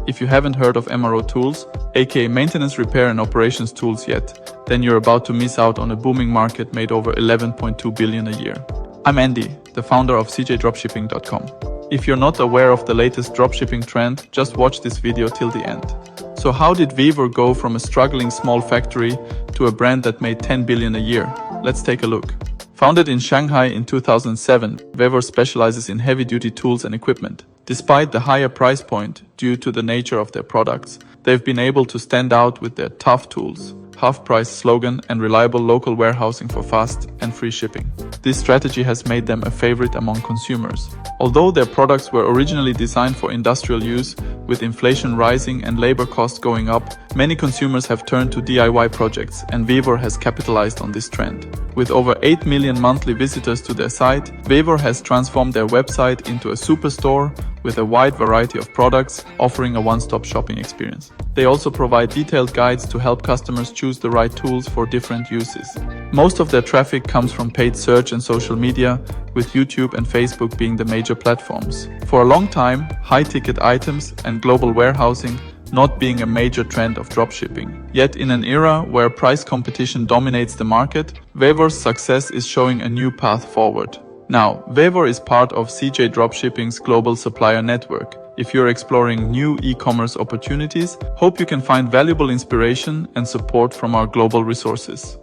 If you haven't heard of MRO tools, aka maintenance, repair and operations tools yet, then you're about to miss out on a booming market made over 11.2 billion a year. I'm Andy, the founder of dropshipping.com. If you're not aware of the latest dropshipping trend, just watch this video till the end. So how did vevor go from a struggling small factory to a brand that made 10 billion a year? Let's take a look. Founded in Shanghai in 2007, vevor specializes in heavy-duty tools and equipment. Despite the higher price point due to the nature of their products, they've been able to stand out with their tough tools, half-price slogan and reliable local warehousing for fast and free shipping. This strategy has made them a favorite among consumers. Although their products were originally designed for industrial use, with inflation rising and labor costs going up, many consumers have turned to DIY projects, and vevor has capitalized on this trend. With over 8 million monthly visitors to their site, vevor has transformed their website into a superstore with a wide variety of products, offering a one-stop shopping experience. They also provide detailed guides to help customers choose the right tools for different uses. Most of their traffic comes from paid search and social media, with YouTube and Facebook being the major platforms. For a long time, high-ticket items and global warehousing not being a major trend of dropshipping. Yet in an era where price competition dominates the market, vevor's success is showing a new path forward. Now, vevor is part of Dropshipping's global supplier network. If you're exploring new e-commerce opportunities, hope you can find valuable inspiration and support from our global resources.